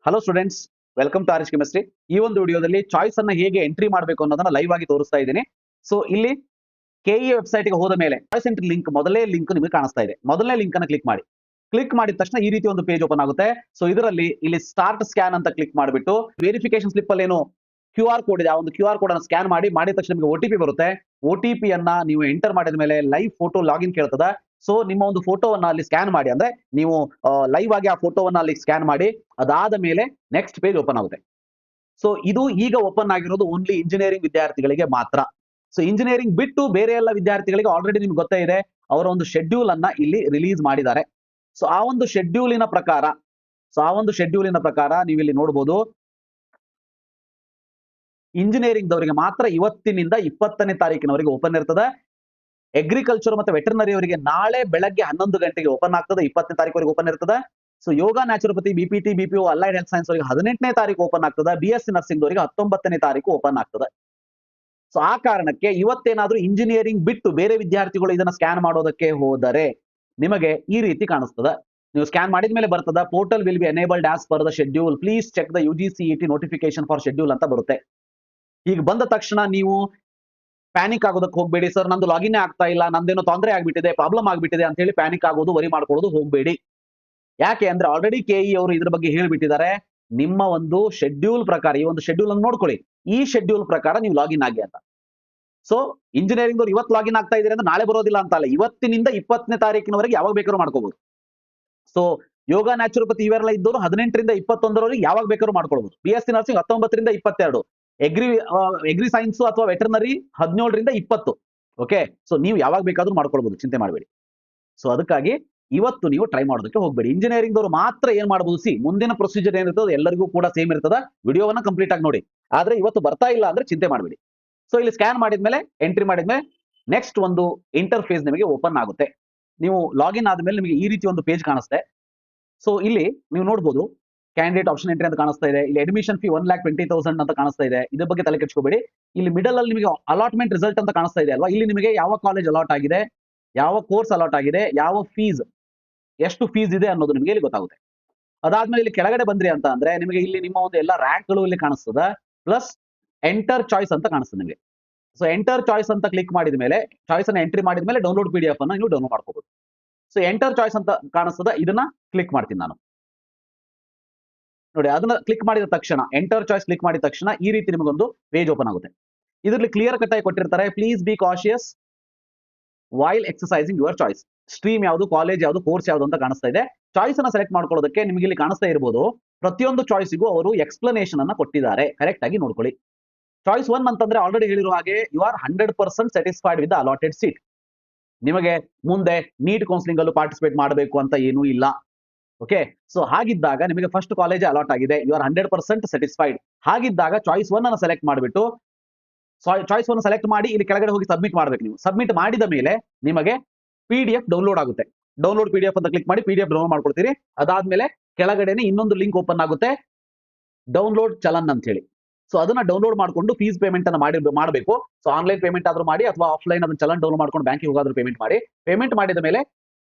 Hello students, welcome to RH chemistry. ಈ ಒಂದು ವಿಡಿಯೋದಲ್ಲಿ ಚಾಯ್ಸ್ ಅನ್ನ ಹೇಗೆ ಎಂಟ್ರಿ ಮಾಡಬೇಕು ಅನ್ನೋದನ್ನ ಲೈವ್ ಆಗಿ ತೋರಿಸ್ತಾ ಇದ್ದೀನಿ. ಸೊ ಇಲ್ಲಿ ಕೆಇ ವೆಬ್ಸೈಟ್ ಗೆ ಹೋದ ಮೇಲೆ ಚಾಯ್ಸ್ ಎಂಟ್ರಿ ಲಿಂಕ್ ಮೊದಲೇ ಲಿಂಕ್ ನಿಮಗೆ ಕಾಣಿಸ್ತಾ ಇದೆ. ಮೊದಲನೇ ಲಿಂಕ್ ಅನ್ನ ಕ್ಲಿಕ್ ಮಾಡಿ. ಕ್ಲಿಕ್ ಮಾಡಿದ ತಕ್ಷಣ ಈ ರೀತಿ ಒಂದು ಪೇಜ್ ಓಪನ್ ಆಗುತ್ತೆ. ಸೊ ಇದರಲ್ಲಿ ಇಲ್ಲಿ ಸ್ಟಾರ್ಟ್ ಸ್ಕ್ಯಾನ್ ಅಂತ ಕ್ಲಿಕ್ ಮಾಡಿಬಿಟ್ಟು ವೆರಿಫಿಕೇಶನ್ ಸ್ಲಿಪ್ ಅಲ್ಲಿ ಏನು ಕ್ಯೂ ಆರ್ ಕೋಡ್ ಇದೆ, ಆ ಒಂದು ಕ್ಯೂ ಆರ್ ಕೋಡ್ ಅನ್ನು ಸ್ಕ್ಯಾನ್ ಮಾಡಿದ ತಕ್ಷಣ ನಿಮಗೆ OTP ಬರುತ್ತೆ. OTP ಅನ್ನ ನೀವು ಎಂಟರ್ ಮಾಡಿದ ಮೇಲೆ ಲೈವ್ ಫೋಟೋ ಲಾಗಿನ್ ಕೇಳ್ತದ. ಸೊ ನಿಮ್ಮ ಒಂದು ಫೋಟೋವನ್ನ ಅಲ್ಲಿ ಸ್ಕ್ಯಾನ್ ಮಾಡಿ, ಅಂದ್ರೆ ನೀವು ಲೈವ್ ಆಗಿ ಆ ಫೋಟೋವನ್ನ ಅಲ್ಲಿ ಸ್ಕ್ಯಾನ್ ಮಾಡಿ ಅದಾದ ಮೇಲೆ ನೆಕ್ಸ್ಟ್ ಪೇಜ್ ಓಪನ್ ಆಗುತ್ತೆ. ಸೊ ಇದು ಈಗ ಓಪನ್ ಆಗಿರೋದು ಓನ್ಲಿ ಇಂಜಿನಿಯರಿಂಗ್ ವಿದ್ಯಾರ್ಥಿಗಳಿಗೆ ಮಾತ್ರ. ಸೊ ಇಂಜಿನಿಯರಿಂಗ್ ಬಿಟ್ಟು ಬೇರೆ ಎಲ್ಲ ವಿದ್ಯಾರ್ಥಿಗಳಿಗೆ ಆಲ್ರೆಡಿ ನಿಮ್ಗೆ ಗೊತ್ತೇ ಇದೆ, ಅವರ ಒಂದು ಶೆಡ್ಯೂಲ್ ಅನ್ನ ಇಲ್ಲಿ ರಿಲೀಸ್ ಮಾಡಿದ್ದಾರೆ. ಸೊ ಆ ಒಂದು ಶೆಡ್ಯೂಲಿನ ಪ್ರಕಾರ ನೀವು ಇಲ್ಲಿ ನೋಡಬಹುದು, ಇಂಜಿನಿಯರಿಂಗ್ ದವರಿಗೆ ಮಾತ್ರ ಇವತ್ತಿನಿಂದ 20ನೇ ತಾರೀಕಿನವರೆಗೆ ಓಪನ್ ಇರ್ತದೆ. ಅಗ್ರಿಕಲ್ಚರ್ ಮತ್ತೆ ವೆಟರ್ನರಿ ಅವರಿಗೆ ನಾಳೆ ಬೆಳಗ್ಗೆ 11 ಗಂಟೆಗೆ ಓಪನ್ ಆಗ್ತದೆ, 20ನೇ ತಾರೀಕು ಓಪನ್ ಇರ್ತದೆ. So yoga naturopathy, BPT, BPO, allied health science ಅವರಿಗೆ 18ನೇ ತಾರೀಕು ಓಪನ್ ಆಗ್ತದೆ. BSc ನರ್ಸಿಂಗ್ ಅವರಿಗೆ 19ನೇ ತಾರೀಕು ಓಪನ್ ಆಗ್ತದೆ. ಸೊ ಆ ಕಾರಣಕ್ಕೆ ಇವತ್ತೇನಾದ್ರೂ ಇಂಜಿನಿಯರಿಂಗ್ ಬಿಟ್ಟು ಬೇರೆ ವಿದ್ಯಾರ್ಥಿಗಳು ಇದನ್ನ ಸ್ಕ್ಯಾನ್ ಮಾಡೋದಕ್ಕೆ ಹೋದರೆ ನಿಮಗೆ ಈ ರೀತಿ ಕಾಣಿಸ್ತದೆ. ನೀವು ಸ್ಕ್ಯಾನ್ ಮಾಡಿದ ಮೇಲೆ ಬರ್ತದ, portal will be enabled as per the schedule, please check the UGCET notification for schedule ಅಂತ ಬರುತ್ತೆ. ಈಗ ಬಂದ ತಕ್ಷಣ ನೀವು ಪ್ಯಾನಿಕ್ ಆಗೋದಕ್ಕೆ ಹೋಗ್ಬೇಡಿ. ಸರ್ ನಂದು ಲಾಗಿನ್ ಆಗ್ತಾ ಇಲ್ಲ, ನಂದೇನೋ ತೊಂದರೆ ಆಗ್ಬಿಟ್ಟಿದೆ, ಪ್ರಾಬ್ಲಮ್ ಆಗ್ಬಿಟ್ಟಿದೆ ಅಂತ ಹೇಳಿ ಪ್ಯಾನಿಕ್ ಆಗೋದು, ವರಿ ಮಾಡ್ಕೊಳ್ಳೋದು ಹೋಗ್ಬೇಡಿ. ಯಾಕೆ ಅಂದ್ರೆ ಆಲ್ರೆಡಿ ಕೆಇ ಅವರು ಇದ್ರ ಬಗ್ಗೆ ಹೇಳ್ಬಿಟ್ಟಿದ್ದಾರೆ. ನಿಮ್ಮ ಒಂದು ಶೆಡ್ಯೂಲ್ ಪ್ರಕಾರ, ಈ ಒಂದು ಶೆಡ್ಯೂಲ್ ಅನ್ನು ನೋಡ್ಕೊಳ್ಳಿ, ಈ ಶೆಡ್ಯೂಲ್ ಪ್ರಕಾರ ನೀವು ಲಾಗಿನ್ ಆಗಿ ಅಂತ. ಸೊ ಇಂಜಿನಿಯರಿಂಗ್ ಅವ್ರು ಇವತ್ತು ಲಾಗಿನ್ ಆಗ್ತಾ ಇದ್ದಾರೆ ಅಂದ್ರೆ ನಾಳೆ ಬರೋದಿಲ್ಲ ಅಂತ ಅಲ್ಲ, ಇವತ್ತಿನಿಂದ 20ನೇ ತಾರೀಕಿನವರೆಗೆ ಯಾವಾಗ ಬೇಕಾದ್ರೂ ಮಾಡ್ಕೋಬಹುದು. ಸೊ ಯೋಗ ನ್ಯಾಚುರೋಪತಿ ಇವೆಲ್ಲ ಇದ್ದವರು 18ರಿಂದ 21ರವರೆಗೆ ಯಾವಾಗ ಬೇಕಾದ್ರೂ ಮಾಡ್ಕೊಳ್ಬಹುದು. BSc ನರ್ಸಿಂಗ್ 19ರಿಂದ 22, ಎಗ್ರಿ ಸೈನ್ಸ್ ಅಥವಾ ವೆಟರ್ನರಿ 17ರಿಂದ 20. ಓಕೆ, ಸೊ ನೀವು ಯಾವಾಗ ಬೇಕಾದ್ರೂ ಮಾಡ್ಕೊಳ್ಬಹುದು, ಚಿಂತೆ ಮಾಡಬೇಡಿ. ಸೊ ಅದಕ್ಕಾಗಿ ಇವತ್ತು ನೀವು ಟ್ರೈ ಮಾಡೋದಕ್ಕೆ ಹೋಗ್ಬೇಡಿ. ಇಂಜಿನಿಯರಿಂಗ್ ದವರು ಮಾತ್ರ ಏನ್ ಮಾಡಬಹುದು, ಮುಂದಿನ ಪ್ರೊಸೀಜರ್ ಏನಿರ್ತದೆ ಎಲ್ಲರಿಗೂ ಕೂಡ ಸೇಮ್ ಇರ್ತದ. ವಿಡಿಯೋವನ್ನ ಕಂಪ್ಲೀಟ್ ಆಗಿ ನೋಡಿ. ಆದ್ರೆ ಇವತ್ತು ಬರ್ತಾ ಇಲ್ಲ ಅಂದ್ರೆ ಚಿಂತೆ ಮಾಡಬೇಡಿ. ಸೊ ಇಲ್ಲಿ ಸ್ಕ್ಯಾನ್ ಮಾಡಿದ್ಮೇಲೆ, ಎಂಟ್ರಿ ಮಾಡಿದ್ಮೇಲೆ ನೆಕ್ಸ್ಟ್ ಒಂದು ಇಂಟರ್ಫೇಸ್ ನಿಮಗೆ ಓಪನ್ ಆಗುತ್ತೆ. ನೀವು ಲಾಗಿನ್ ಆದ್ಮೇಲೆ ನಿಮಗೆ ಈ ರೀತಿ ಒಂದು ಪೇಜ್ ಕಾಣಿಸುತ್ತೆ. ಸೊ ಇಲ್ಲಿ ನೀವು ನೋಡಬಹುದು, ಕ್ಯಾಂಡಿಡೇಟ್ ಆಪ್ಷನ್ ಎಂಟ್ರಿ ಅಂತ ಕಾಣಿಸ್ತಾ ಇದೆ. ಇಲ್ಲಿ ಅಡ್ಮಿಷನ್ ಫೀ 1,20,000 ಅಂತ ಕಾಣಿಸ್ತಾ ಇದೆ. ಇದ್ರ ಬಗ್ಗೆ ತಲೆ ಕೆಡಿಸ್ಕೋಬೇಡಿ. ಇಲ್ಲಿ ಮಿಡಲ್ ಅಲ್ಲಿ ನಿಮಗೆ ಅಲಾಟ್ಮೆಂಟ್ ರಿಸಲ್ಟ್ ಅಂತ ಕಾಣಿಸ್ತಾ ಇದೆ ಅಲ್ವಾ, ಇಲ್ಲಿ ನಿಮಗೆ ಯಾವ ಕಾಲೇಜ್ ಅಲಾಟ್ ಆಗಿದೆ, ಯಾವ ಕೋರ್ಸ್ ಅಲಾಟ್ ಆಗಿದೆ, ಯಾವ ಫೀಸ್, ಎಷ್ಟು ಫೀಸ್ ಇದೆ ಅನ್ನೋದು ನಿಮಗೆ ಇಲ್ಲಿ ಗೊತ್ತಾಗುತ್ತೆ. ಅದಾದ್ಮೇಲೆ ಇಲ್ಲಿ ಕೆಳಗಡೆ ಬಂದ್ರಿ ಅಂತ ಅಂದ್ರೆ ನಿಮಗೆ ಇಲ್ಲಿ ನಿಮ್ಮ ಒಂದು ಎಲ್ಲ ರ್ಯಾಂಕ್ಗಳು ಇಲ್ಲಿ ಕಾಣಿಸ್ತದೆ. ಪ್ಲಸ್ ಎಂಟರ್ ಚಾಯ್ಸ್ ಅಂತ ಕಾಣಿಸ್ತದೆ ನಿಮಗೆ. ಸೊ ಎಂಟರ್ ಚಾಯ್ಸ್ ಅಂತ ಕ್ಲಿಕ್ ಮಾಡಿದ ಮೇಲೆ, ಚಾಯ್ಸ್ ಅನ್ನ ಎಂಟ್ರಿ ಮಾಡಿದ ಮೇಲೆ ಡೌನ್ಲೋಡ್ PDF ಅನ್ನ ನೀವು ಡೌನ್ಲೋಡ್ ಮಾಡ್ಕೋಬಹುದು. ಸೊ ಎಂಟರ್ ಚಾಯ್ಸ್ ಅಂತ ಕಾಣಿಸ್ತದೆ, ಇದನ್ನ ಕ್ಲಿಕ್ ಮಾಡ್ತೀನಿ ನಾನು. ನೋಡಿ, ಅದನ್ನ ಕ್ಲಿಕ್ ಮಾಡಿದ ತಕ್ಷಣ, ಎಂಟರ್ ಚಾಯ್ಸ್ ಕ್ಲಿಕ್ ಮಾಡಿದ ತಕ್ಷಣ ಈ ರೀತಿ ನಿಮಗೊಂದು ಪೇಜ್ ಓಪನ್ ಆಗುತ್ತೆ. ಇದರಲ್ಲಿ ಕ್ಲಿಯರ್ ಕಟ್ ಆಗಿ ಕೊಟ್ಟಿರ್ತಾರೆ, please be cautious while ಎಕ್ಸರ್ಸೈಸಿಂಗ್ your choice. Stream ಯಾವುದು, ಕಾಲೇಜ್ ಯಾವುದು, ಕೋರ್ಸ್ ಯಾವುದು ಅಂತ ಕಾಣಿಸ್ತಾ ಇದೆ. ಚಾಯ್ಸ್ ಅನ್ನ ಸೆಲೆಕ್ಟ್ ಮಾಡ್ಕೊಳ್ಳೋದಕ್ಕೆ ನಿಮಗೆ ಇಲ್ಲಿ ಕಾಣಿಸ್ತಾ ಇರಬಹುದು, ಪ್ರತಿಯೊಂದು ಚಾಯ್ಸ್ಗೂ ಅವರು ಎಕ್ಸ್ಪ್ಲನೇಷನ್ ಅನ್ನ ಕೊಟ್ಟಿದ್ದಾರೆ. ಕರೆಕ್ಟ್ ಆಗಿ ನೋಡ್ಕೊಳ್ಳಿ. ಚಾಯ್ಸ್ 1 ಅಂತಂದ್ರೆ ಆಲ್ರೆಡಿ ಹೇಳಿರೋ ಹಾಗೆ you are 100% satisfied with the allotted seat. ನಿಮಗೆ ಮುಂದೆ ನೀಟ್ ಕೌನ್ಸಿಲಿಂಗ್ ಅಲ್ಲೂ ಪಾರ್ಟಿಸಿಪೇಟ್ ಮಾಡಬೇಕು ಅಂತ ಏನೂ ಇಲ್ಲ. ಓಕೆ, ಸೊ ಹಾಗಿದ್ದಾಗ ನಿಮಗೆ ಫಸ್ಟ್ ಕಾಲೇಜ್ ಅಲಾಟ್ ಆಗಿದೆ, ಯು ಆರ್ 100% ಸ್ಯಾಟಿಸ್ಫೈಡ್. ಹಾಗಿದ್ದಾಗ ಚಾಯ್ಸ್ 1 ಅನ್ನು ಸೆಲೆಕ್ಟ್ ಮಾಡಿಬಿಟ್ಟು, ಚಾಯ್ಸ್ 1 ಸೆಲೆಕ್ಟ್ ಮಾಡಿ ಇಲ್ಲಿ ಕೆಳಗಡೆ ಹೋಗಿ ಸಬ್ಮಿಟ್ ಮಾಡ್ಬೇಕು. ನೀವು ಸಬ್ಮಿಟ್ ಮಾಡಿದ ಮೇಲೆ ನಿಮಗೆ PDF ಡೌನ್ಲೋಡ್ ಆಗುತ್ತೆ. ಡೌನ್ಲೋಡ್ PDF ಅಂತ ಕ್ಲಿಕ್ ಮಾಡಿ PDF ಡೌನ್ಲೋಡ್ ಮಾಡ್ಕೊಳ್ತೀರಿ. ಅದಾದ್ಮೇಲೆ ಕೆಳಗಡೆನೆ ಇನ್ನೊಂದು ಲಿಂಕ್ ಓಪನ್ ಆಗುತ್ತೆ, ಡೌನ್ಲೋಡ್ ಚಲನ್ ಅಂತ ಹೇಳಿ. ಸೊ ಅದನ್ನ ಡೌನ್ಲೋಡ್ ಮಾಡ್ಕೊಂಡು ಫೀಸ್ ಪೇಮೆಂಟ್ ಅನ್ನ ಮಾಡಬೇಕು. ಸೊ ಆನ್ಲೈನ್ ಪೇಮೆಂಟ್ ಆದ್ರೂ ಮಾಡಿ ಅಥವಾ ಆಫ್ಲೈನ್ ಅದನ್ನ ಚಲನ್ ಡೌನ್ಲೋಡ್ ಮಾಡ್ಕೊಂಡು ಬ್ಯಾಂಕಿಗೆ ಹೋಗಾದ್ರೂ ಪೇಮೆಂಟ್ ಮಾಡಿ. ಪೇಮೆಂಟ್ ಮಾಡಿದ ಮೇಲೆ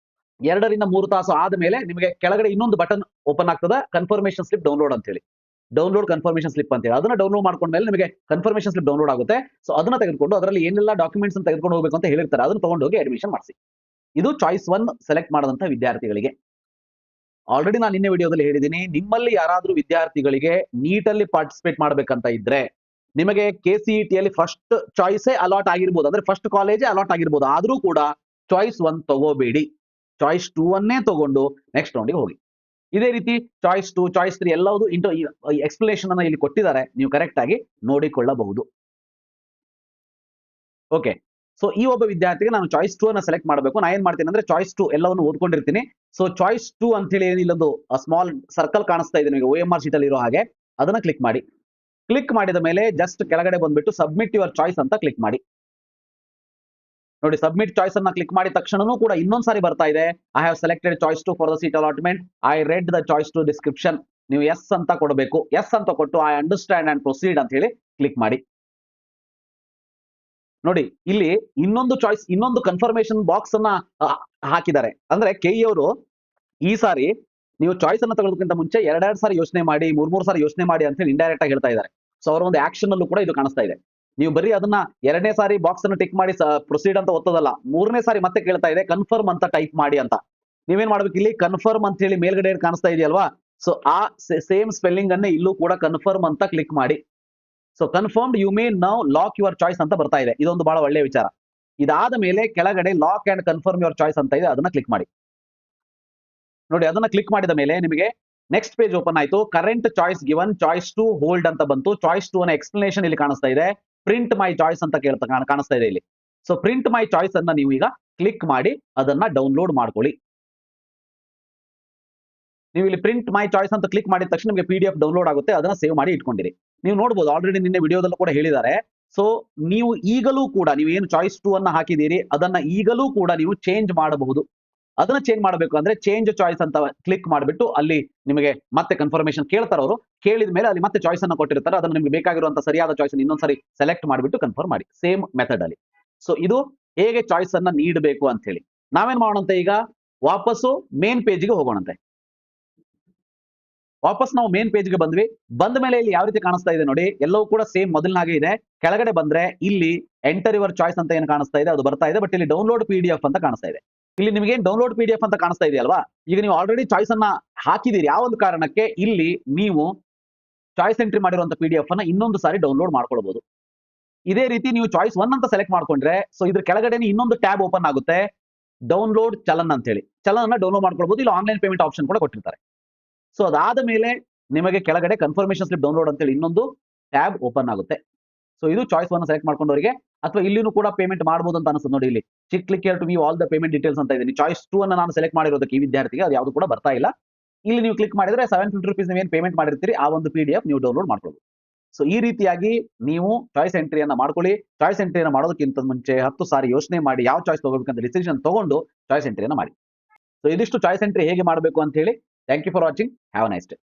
2ರಿಂದ 3 ತಾಸು ಆದ್ಮೇಲೆ ನಿಮಗೆ ಕೆಳಗಡೆ ಇನ್ನೊಂದು ಬಟನ್ ಓಪನ್ ಆಗ್ತದೆ, ಕನ್ಫರ್ಮೇಶನ್ ಸ್ಲಿಪ್ ಡೌನ್ಲೋಡ್ ಅಂತ ಹೇಳಿ. ಡೌನ್ಲೋಡ್ ಕನ್ಫರ್ಮೇಶನ್ ಸ್ಲಿಪ್ ಅಂತ ಹೇಳಿ ಅದನ್ನ ಡೌನ್ಲೋಡ್ ಮಾಡ್ಕೊಂಡ್ಮೇಲೆ ನಿಮಗೆ ಕನ್ಫರ್ಮೇಶನ್ ಸ್ಲಿಪ್ ಡೌನ್ಲೋಡ್ ಆಗುತ್ತೆ. ಸೊ ಅದನ್ನ ತೆಗೆದುಕೊಂಡು ಅದರಲ್ಲಿ ಏನೆಲ್ಲ ಡಾಕ್ಯುಮೆಂಟ್ಸ್ ತೆಗೆದುಕೊಂಡು ಹೋಗಬೇಕು ಅಂತ ಹೇಳಿರ್ತಾರೆ, ಅದನ್ನ ತಗೊಂಡು ಹೋಗಿ ಅಡ್ಮಿಷನ್ ಮಾಡಿಸಿ. ಇದು ಚಾಯ್ಸ್ 1 ಸೆಲೆಕ್ಟ್ ಮಾಡದಂತ ವಿದ್ಯಾರ್ಥಿಗಳಿಗೆ. ಆಲ್ರೆಡಿ ನಾನು ನಿನ್ನೆ ವಿಡಿಯೋದಲ್ಲಿ ಹೇಳಿದ್ದೀನಿ, ನಿಮ್ಮಲ್ಲಿ ಯಾರಾದ್ರೂ ವಿದ್ಯಾರ್ಥಿಗಳಿಗೆ ನೀಟಲ್ಲಿ ಪಾರ್ಟಿಸಿಪೇಟ್ ಮಾಡ್ಬೇಕಂತ ಇದ್ರೆ ನಿಮಗೆ KCET ಯಲ್ಲಿ ಫಸ್ಟ್ ಚಾಯ್ಸೇ ಅಲಾಟ್ ಆಗಿರ್ಬೋದು, ಅಂದ್ರೆ ಫಸ್ಟ್ ಕಾಲೇಜೇ ಅಲಾಟ್ ಆಗಿರ್ಬೋದು. ಆದ್ರೂ ಕೂಡ ಚಾಯ್ಸ್ 1 ತಗೋಬೇಡಿ, ಚಾಯ್ಸ್ 2 ಅನ್ನೇ ತಗೊಂಡು ನೆಕ್ಸ್ಟ್ ರೌಂಡ್ಗೆ ಹೋಗಿ. ಇದೇ ರೀತಿ ಚಾಯ್ಸ್ 2, ಚಾಯ್ಸ್ 3 ಎಲ್ಲವೂ ಎಕ್ಸ್ಪ್ಲನೇಷನ್ ಅನ್ನ ಇಲ್ಲಿ ಕೊಟ್ಟಿದ್ದಾರೆ, ನೀವು ಕರೆಕ್ಟ್ ಆಗಿ ನೋಡಿಕೊಳ್ಳಬಹುದು. ಓಕೆ, ಸೊ ಈ ಒಬ್ಬ ವಿದ್ಯಾರ್ಥಿಗೆ ನಾನು ಚಾಯ್ಸ್ 2 ಅನ್ನ ಸೆಲೆಕ್ಟ್ ಮಾಡಬೇಕು. ನಾನು ಏನ್ ಮಾಡ್ತೀನಿ ಅಂದ್ರೆ ಚಾಯ್ಸ್ 2 ಎಲ್ಲವನ್ನು ಓದ್ಕೊಂಡಿರ್ತೀನಿ. ಸೊ ಚಾಯ್ಸ್ 2 ಅಂತ ಹೇಳಿ ಏನಿಲ್ಲೊಂದು ಸ್ಮಾಲ್ ಸರ್ಕಲ್ ಕಾಣಿಸ್ತಾ ಇದೆ ನಿಮಗೆ OMR ಶೀಟ್ ಅಲ್ಲಿ ಇರೋ ಹಾಗೆ, ಅದನ್ನ ಕ್ಲಿಕ್ ಮಾಡಿ. ಕ್ಲಿಕ್ ಮಾಡಿದ ಮೇಲೆ ಜಸ್ಟ್ ಕೆಳಗಡೆ ಬಂದ್ಬಿಟ್ಟು ಸಬ್ಮಿಟ್ ಯುವರ್ ಚಾಯ್ಸ್ ಅಂತ ಕ್ಲಿಕ್ ಮಾಡಿ. ನೋಡಿ, ಸಬ್ಮಿಟ್ ಚಾಯ್ಸ್ ಅನ್ನ ಕ್ಲಿಕ್ ಮಾಡಿದ ತಕ್ಷಣನೂ ಕೂಡ ಇನ್ನೊಂದ್ಸಾರಿ ಬರ್ತಾ ಇದೆ, I have selected choice 2 for the seat allotment, I read the choice 2 description. ನೀವು ಎಸ್ ಅಂತ ಕೊಡಬೇಕು. ಎಸ್ ಅಂತ ಕೊಟ್ಟು ಐ ಅಂಡರ್ಸ್ಟ್ಯಾಂಡ್ ಅಂಡ್ ಪ್ರೊಸೀಡ್ ಅಂತ ಹೇಳಿ ಕ್ಲಿಕ್ ಮಾಡಿ. ನೋಡಿ, ಇಲ್ಲಿ ಇನ್ನೊಂದು ಚಾಯ್ಸ್, ಇನ್ನೊಂದು ಕನ್ಫರ್ಮೇಶನ್ ಬಾಕ್ಸ್ ಅನ್ನ ಹಾಕಿದ್ದಾರೆ. ಅಂದ್ರೆ KE ಅವರು ಈ ಸಾರಿ ನೀವು ಚಾಯ್ಸ್ ಅನ್ನ ತಗೊಳ್ಳೋದಕ್ಕಿಂತ ಮುಂಚೆ ಎರಡೆರಡು ಸಾರಿ ಯೋಚನೆ ಮಾಡಿ, ಮೂರ್ ಸಾರಿ ಯೋಚನೆ ಮಾಡಿ ಅಂತ ಹೇಳಿ ಇಂಡೈರೆಕ್ಟ್ ಆಗಿ ಹೇಳ್ತಾ ಇದ್ದಾರೆ. ಸೊ ಅವರ ಒಂದು ಆಕ್ಷನ್ ಅಲ್ಲೂ ಕೂಡ ಇದು ಕಾಣಿಸ್ತಾ ಇದೆ. ನೀವು ಬರೀ ಅದನ್ನ 2ನೇ ಸಾರಿ ಬಾಕ್ಸ್ ಅನ್ನು ಟಿಕ್ ಮಾಡಿ ಪ್ರೊಸೀಡ್ ಅಂತ ಒತ್ತೋದಲ್ಲ, 3ನೇ ಸಾರಿ ಮತ್ತೆ ಕೇಳ್ತಾ ಇದೆ ಕನ್ಫರ್ಮ್ ಅಂತ ಟೈಪ್ ಮಾಡಿ ಅಂತ. ನೀವೇನ್ ಮಾಡ್ಬೇಕು, ಇಲ್ಲಿ ಕನ್ಫರ್ಮ್ ಅಂತ ಹೇಳಿ ಮೇಲ್ಗಡೆ ಕಾಣಿಸ್ತಾ ಇದೆಯಲ್ವಾ, ಸೊ ಆ ಸೇಮ್ ಸ್ಪೆಲ್ಲಿಂಗ್ ಅನ್ನೇ ಇಲ್ಲೂ ಕೂಡ ಕನ್ಫರ್ಮ್ ಅಂತ ಕ್ಲಿಕ್ ಮಾಡಿ. So confirmed you may now lock your choice ಅಂತ ಬರ್ತಾ ಇದೆ. ಇದೊಂದು ಬಹಳ ಒಳ್ಳೆಯ ವಿಚಾರ. ಇದಾದ ಮೇಲೆ ಕೆಳಗಡೆ lock and confirm your choice ಅಂತ ಇದೆ, ಅದನ್ನ ಕ್ಲಿಕ್ ಮಾಡಿ. ನೋಡಿ, ಅದನ್ನ ಕ್ಲಿಕ್ ಮಾಡಿದ ಮೇಲೆ ನಿಮಗೆ ನೆಕ್ಸ್ಟ್ ಪೇಜ್ ಓಪನ್ ಆಯ್ತು. Current choice given, choice to hold ಅಂತ ಬಂತು. ಚಾಯ್ಸ್ ಟು ಅನ್ನ ಎಕ್ಸ್ಪ್ಲನೇಷನ್ ಇಲ್ಲಿ ಕಾಣಿಸ್ತಾ ಇದೆ. ಪ್ರಿಂಟ್ ಮೈ ಚಾಯ್ಸ್ ಅಂತ ಕಾಣಿಸ್ತಾ ಇದೆ ಇಲ್ಲಿ. ಸೊ ಪ್ರಿಂಟ್ ಮೈ ಚಾಯ್ಸ್ ಅನ್ನ ನೀವು ಈಗ ಕ್ಲಿಕ್ ಮಾಡಿ ಅದನ್ನ ಡೌನ್ಲೋಡ್ ಮಾಡ್ಕೊಳ್ಳಿ. ನೀವು ಇಲ್ಲಿ ಪ್ರಿಂಟ್ ಮೈ ಚಾಯ್ಸ್ ಅಂತ ಕ್ಲಿಕ್ ಮಾಡಿದ ತಕ್ಷಣ ನಿಮಗೆ PDF ಡೌನ್ಲೋಡ್ ಆಗುತ್ತೆ. ಅದನ್ನ ಸೇವ್ ಮಾಡಿ ಇಟ್ಕೊಂಡಿರಿ. ನೀವು ನೋಡಬಹುದು, ಆಲ್ರೆಡಿ ನಿನ್ನೆ ವಿಡಿಯೋದಲ್ಲೂ ಕೂಡ ಹೇಳಿದ್ದಾರೆ. ಸೊ ನೀವು ಈಗಲೂ ಕೂಡ ನೀವು ಏನು ಚಾಯ್ಸ್ 2 ಅನ್ನ ಹಾಕಿದ್ದೀರಿ ಅದನ್ನ ಈಗಲೂ ಕೂಡ ನೀವು ಚೇಂಜ್ ಮಾಡಬಹುದು. ಅದನ್ನ ಚೇಂಜ್ ಮಾಡಬೇಕು ಅಂದ್ರೆ ಚೇಂಜ್ ಚಾಯ್ಸ್ ಅಂತ ಕ್ಲಿಕ್ ಮಾಡಿಬಿಟ್ಟು ಅಲ್ಲಿ ನಿಮಗೆ ಮತ್ತೆ ಕನ್ಫರ್ಮೇಶನ್ ಕೇಳ್ತಾರೆ ಅವರು. ಕೇಳಿದ ಮೇಲೆ ಅಲ್ಲಿ ಮತ್ತೆ ಚಾಯ್ಸ್ ಅನ್ನ ಕೊಟ್ಟಿರ್ತಾರೆ. ಅದನ್ನ ನಿಮಗೆ ಬೇಕಾಗಿರುವಂತ ಸರಿಯಾದ ಚಾಯ್ಸ್ ಇನ್ನೊಂದ್ಸರಿ ಸೆಲೆಕ್ಟ್ ಮಾಡಿಬಿಟ್ಟು ಕನ್ಫರ್ಮ್ ಮಾಡಿ, ಸೇಮ್ ಮೆಥಡ್ ಅಲ್ಲಿ. ಸೊ ಇದು ಹೇಗೆ ಚಾಯ್ಸ್ ಅನ್ನ ನೀಡಬೇಕು ಅಂತ ಹೇಳಿ. ನಾವೇನ್ ಮಾಡೋಣಂತೆ, ಈಗ ವಾಪಸ್ಸು ಮೇನ್ ಪೇಜ್ಗೆ ಹೋಗೋಣಂತೆ. ವಾಪಸ್ ನಾವು ಮೇನ್ ಪೇಜ್ಗೆ ಬಂದ್ವಿ. ಬಂದ ಮೇಲೆ ಇಲ್ಲಿ ಯಾವ ರೀತಿ ಕಾಣಿಸ್ತಾ ಇದೆ ನೋಡಿ, ಎಲ್ಲವೂ ಕೂಡ ಸೇಮ್ ಮೊದಲಿನಾಗೆ ಇದೆ. ಕೆಳಗಡೆ ಬಂದ್ರೆ ಇಲ್ಲಿ ಎಂಟರ್ ಯುವರ್ ಚಾಯ್ಸ್ ಅಂತ ಏನು ಕಾಣಿಸ್ತಾ ಇದೆ ಅದು ಬರ್ತಾ ಇದೆ. ಬಟ್ ಇಲ್ಲಿ ಡೌನ್ಲೋಡ್ PDF ಅಂತ ಕಾಣಿಸ್ತಾ ಇದೆ. ಇಲ್ಲಿ ನಿಮಗೆ ಏನ್ ಡೌನ್ಲೋಡ್ PDF ಅಂತ ಕಾಣಿಸ್ತಾ ಇದೆಯಲ್ವಾ, ಈಗ ನೀವು ಆಲ್ರೆಡಿ ಚಾಯ್ಸ್ ಅನ್ನ ಹಾಕಿದೀರಿ. ಯಾವ ಒಂದು ಕಾರಣಕ್ಕೆ ಇಲ್ಲಿ ನೀವು ಚಾಯ್ಸ್ ಎಂಟ್ರಿ ಮಾಡಿರುವಂತ PDF ಅನ್ನ ಇನ್ನೊಂದು ಸಾರಿ ಡೌನ್ಲೋಡ್ ಮಾಡ್ಕೊಳ್ಬಹುದು. ಇದೇ ರೀತಿ ನೀವು ಚಾಯ್ಸ್ 1 ಅಂತ ಸೆಲೆಕ್ಟ್ ಮಾಡ್ಕೊಂಡ್ರೆ ಸೊ ಇದ್ರ ಕೆಳಗಡೆ ಇನ್ನೊಂದು ಟ್ಯಾಬ್ ಓಪನ್ ಆಗುತ್ತೆ, ಡೌನ್ಲೋಡ್ ಚಲನ್ ಅಂತ ಹೇಳಿ. ಚಲನ್ ಡೌನ್ಲೋಡ್ ಮಾಡ್ಕೊಳ್ಬಹುದು. ಇಲ್ಲಿ ಆನ್ಲೈನ್ ಪೇಮೆಂಟ್ ಆಪ್ಷನ್ ಕೂಡ ಕೊಟ್ಟಿರ್ತಾರೆ. ಸೊ ಅದಾದ ಮೇಲೆ ನಿಮಗೆ ಕೆಳಗಡೆ ಕನ್ಫರ್ಮೇಶನ್ ಸ್ಲಿಪ್ ಡೌನ್ಲೋಡ್ ಅಂತ ಹೇಳಿ ಇನ್ನೊಂದು ಟ್ಯಾಬ್ ಓಪನ್ ಆಗುತ್ತೆ. ಸೊ ಇದು ಚಾಯ್ಸ್ 1 ಸೆಲೆಕ್ಟ್ ಮಾಡ್ಕೊಂಡವರಿಗೆ. ಅಥವಾ ಇಲ್ಲಿನೂ ಕೂಡ ಪೇಮೆಂಟ್ ಮಾಡಬಹುದು ಅಂತ ಅನಿಸುತ್ತೆ ನೋಡಿ. ಇಲ್ಲಿ click here to view all the payment details ಅಂತ ಇದೆ. ಚಾಯ್ಸ್ 2 ಅನ್ನ ನಾನು ಸೆಲೆಕ್ಟ್ ಮಾಡಿರೋದಕ್ಕೆ ಈ ವಿದ್ಯಾರ್ಥಿಗೆ ಅದು ಯಾವುದು ಕೂಡ ಬರ್ತಾ ಇಲ್ಲ. ಇಲ್ಲಿ ನೀವು ಕ್ಲಿಕ್ ಮಾಡಿದ್ರೆ 750 ರೂಪೀಸ್ ನೀವು ಏನು ಪೇಮೆಂಟ್ ಮಾಡಿರ್ತೀರಿ ಆ ಒಂದು PDF ನೀವು ಡೌನ್ಲೋಡ್ ಮಾಡ್ಕೊಳ್ಳಬಹುದು. ಸೊ ಈ ರೀತಿಯಾಗಿ ನೀವು ಚಾಯ್ಸ್ ಎಂಟ್ರಿಯನ್ನ ಮಾಡ್ಕೊಳ್ಳಿ. ಚಾಯ್ಸ್ ಎಂಟ್ರಿಯನ್ನ ಮಾಡೋದಕ್ಕಿಂತ ಮುಂಚೆ 10 ಸಾರಿ ಯೋಚನೆ ಮಾಡಿ ಯಾವ ಚಾಯ್ಸ್ ತಗೋಬೇಕಂತ ಡಿಸಿಷನ್ ತಗೊಂಡು ಚಾಯ್ಸ್ ಎಂಟ್ರಿಯನ್ನ ಮಾಡಿ. ಸೊ ಇದಿಷ್ಟು ಚಾಯ್ಸ್ ಎಂಟ್ರಿ ಹೇಗೆ ಮಾಡಬೇಕು ಅಂತ ಹೇಳಿ. Thank you for watching. Have a nice day.